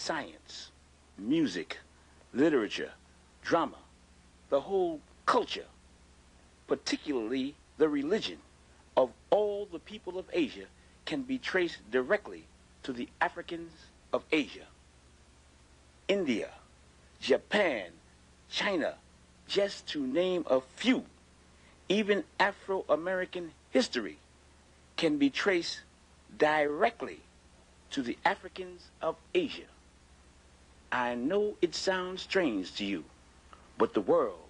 science, music, literature, drama, the whole culture, particularly the religion of all the people of Asia, can be traced directly to the Africans of Asia. India, Japan, China, just to name a few. Even Afro-American history can be traced directly to the Africans of Asia. I know it sounds strange to you, but the world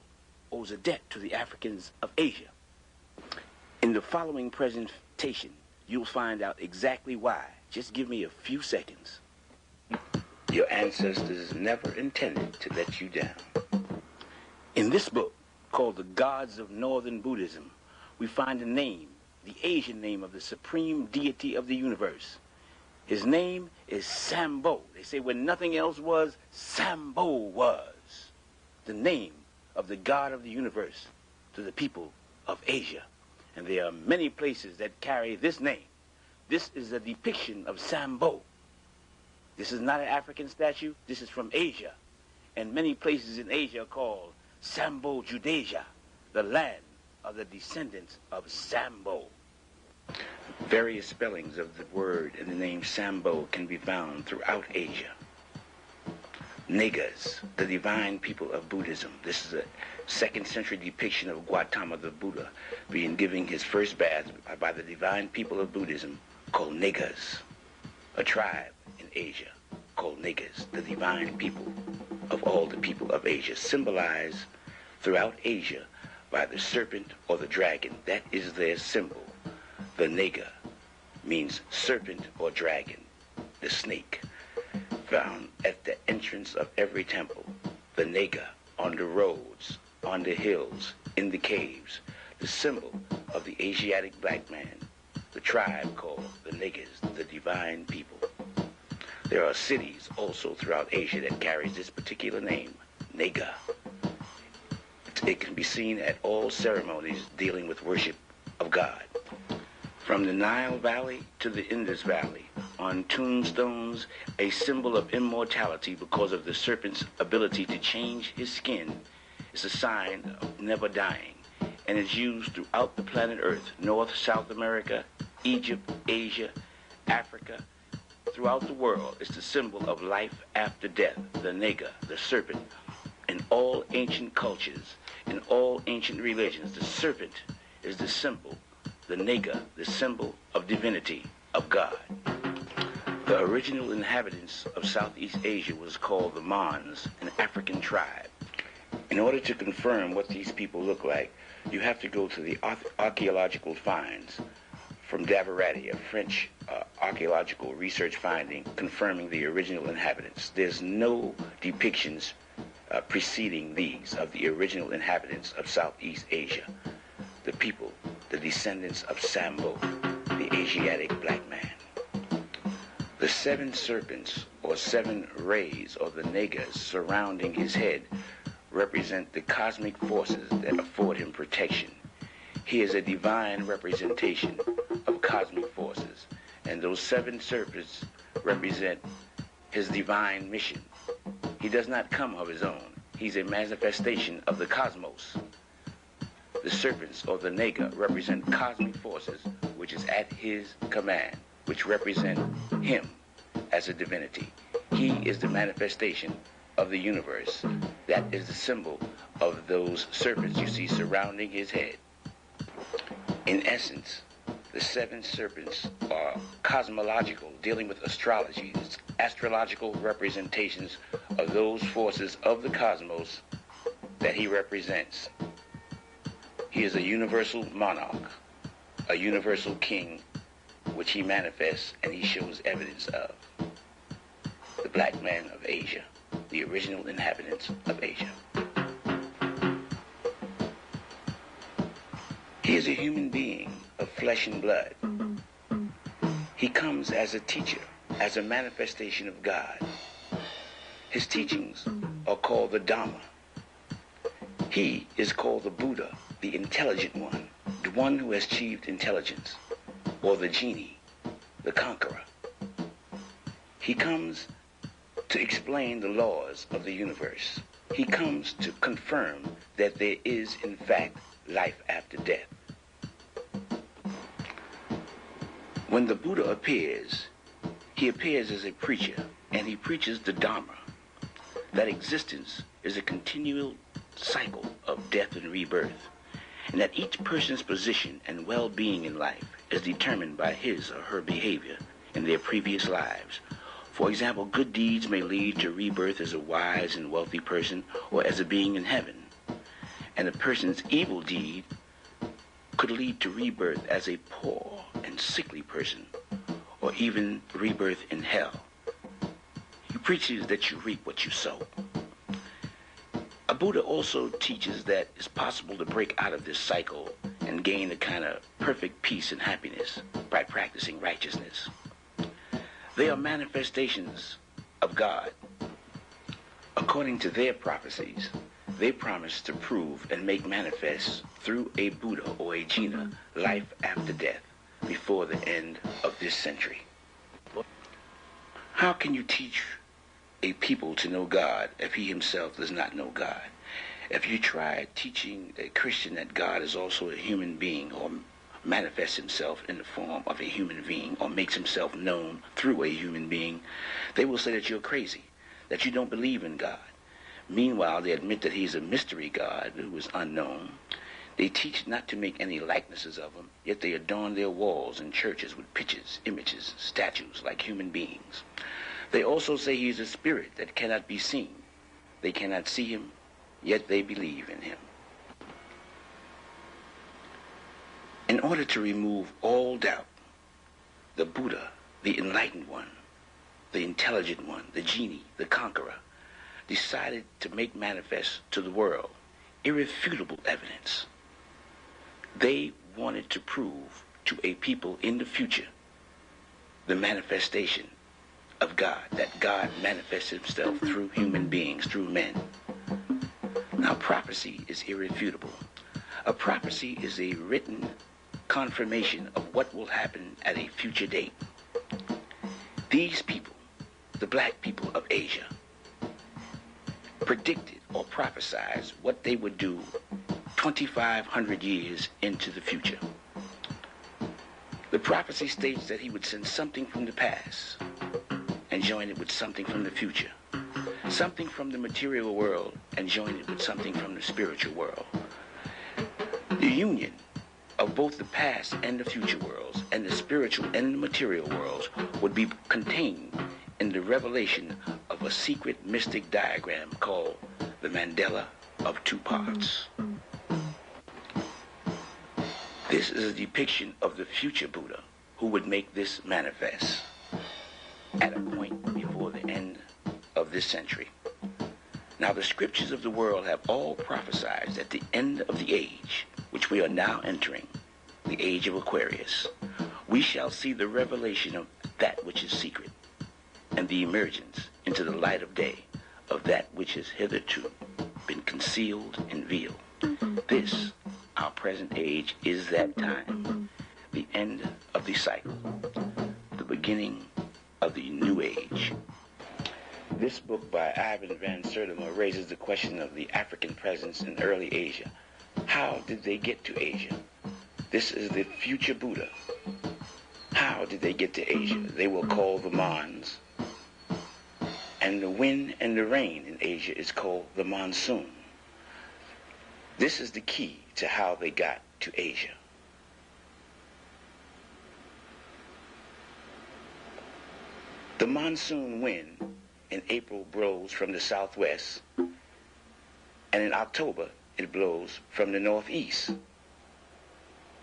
owes a debt to the Africans of Asia. In the following presentation, you'll find out exactly why. Just give me a few seconds. Your ancestors never intended to let you down. In this book, called The Gods of Northern Buddhism, we find a name, the Asian name of the supreme deity of the universe. His name is Sambo. They say when nothing else was, Sambo was the name of the God of the universe to the people of Asia. And there are many places that carry this name. This is a depiction of Sambo. This is not an African statue. This is from Asia. And many places in Asia are called Sambo Judasia, the land of the descendants of Sambo. Various spellings of the word and the name Sambo can be found throughout Asia. Negas, the divine people of Buddhism. This is a 2nd century depiction of Gautama the Buddha being given his first bath by the divine people of Buddhism called Negas, a tribe in Asia called Negas, the divine people of all the people of Asia, symbolized throughout Asia by the serpent or the dragon. That is their symbol. The Nega means serpent or dragon, the snake, found at the entrance of every temple. The Nega on the roads, on the hills, in the caves, the symbol of the Asiatic black man, the tribe called the Negas, the divine people. There are cities also throughout Asia that carries this particular name, Nega. It can be seen at all ceremonies dealing with worship of God. From the Nile Valley to the Indus Valley, on tombstones, a symbol of immortality because of the serpent's ability to change his skin is a sign of never dying, and is used throughout the planet Earth, North, South America, Egypt, Asia, Africa, throughout the world. It's the symbol of life after death, the Nega, the serpent. In all ancient cultures, in all ancient religions, the serpent is the symbol, the Nega, the symbol of divinity, of God. The original inhabitants of Southeast Asia was called the Mons, an African tribe. In order to confirm what these people look like, you have to go to the archaeological finds from Davarati, a French archaeological research finding confirming the original inhabitants. There's no depictions preceding these of the original inhabitants of Southeast Asia, the people, the descendants of Sambo, the Asiatic black man. The 7 serpents, or 7 rays, or the Negas surrounding his head, represent the cosmic forces that afford him protection. He is a divine representation of cosmic forces, and those 7 serpents represent his divine mission. He does not come of his own. He's a manifestation of the cosmos. The serpents, or the Nega, represent cosmic forces which is at his command, which represent him as a divinity. He is the manifestation of the universe. That is the symbol of those serpents you see surrounding his head. In essence, the 7 serpents are cosmological, dealing with astrology. It's astrological representations of those forces of the cosmos that he represents. He is a universal monarch, a universal king, which he manifests and he shows evidence of. The black man of Asia, the original inhabitants of Asia. He is a human being of flesh and blood. He comes as a teacher, as a manifestation of God. His teachings are called the Dhamma. He is called the Buddha, the intelligent one, the one who has achieved intelligence, or the genie, the conqueror. He comes to explain the laws of the universe. He comes to confirm that there is, in fact, life after death. When the Buddha appears, he appears as a preacher, and he preaches the Dharma, that existence is a continual cycle of death and rebirth, and that each person's position and well-being in life is determined by his or her behavior in their previous lives. For example, good deeds may lead to rebirth as a wise and wealthy person or as a being in heaven, and a person's evil deed could lead to rebirth as a poor and sickly person, or even rebirth in hell. He preaches that you reap what you sow. A Buddha also teaches that it's possible to break out of this cycle and gain a kind of perfect peace and happiness by practicing righteousness. They are manifestations of God. According to their prophecies, they promise to prove and make manifest through a Buddha or a Jina life after death before the end of this century. How can you teach a people to know God if he himself does not know God? If you try teaching a Christian that God is also a human being or manifests himself in the form of a human being or makes himself known through a human being, they will say that you're crazy, that you don't believe in God. Meanwhile, they admit that he's a mystery God who is unknown. They teach not to make any likenesses of him, yet they adorn their walls and churches with pictures, images, statues like human beings. They also say he is a spirit that cannot be seen. They cannot see him, yet they believe in him. In order to remove all doubt, the Buddha, the enlightened one, the intelligent one, the genie, the conqueror, decided to make manifest to the world irrefutable evidence. They wanted to prove to a people in the future the manifestation of God, that God manifests himself through human beings, through men. Now, prophecy is irrefutable. A prophecy is a written confirmation of what will happen at a future date. These people, the black people of Asia, predicted or prophesied what they would do 2,500 years into the future. The prophecy states that he would send something from the past and join it with something from the future, something from the material world and join it with something from the spiritual world. The union of both the past and the future worlds and the spiritual and the material worlds would be contained in the revelation of a secret mystic diagram called the Mandala of Two Parts. This is a depiction of the future Buddha who would make this manifest at a point before the end of this century. Now, the scriptures of the world have all prophesied at the end of the age, which we are now entering, the age of Aquarius, we shall see the revelation of that which is secret and the emergence into the light of day of that which has hitherto been concealed and veiled. This, our present age, is that time, the end of the cycle, the beginning of the new age. This book by Ivan Van Sertima raises the question of the African presence in early Asia. How did they get to Asia? This is the future Buddha. How did they get to Asia? They were called the Mons. And the wind and the rain in Asia is called the monsoon. This is the key to how they got to Asia. The monsoon wind in April blows from the southwest, and in October it blows from the northeast.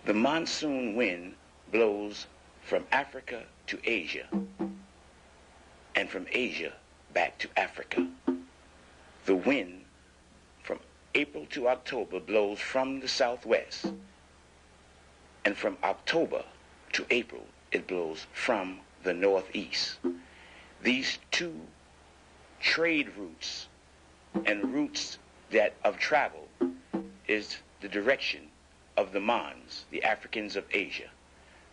The monsoon wind blows from Africa to Asia, and from Asia back to Africa. The wind from April to October blows from the southwest, and from October to April it blows from the northeast. These two trade routes and routes that of travel is the direction of the Mons, the Africans of Asia.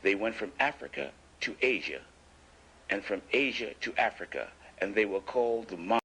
They went from Africa to Asia, and from Asia to Africa and they were called the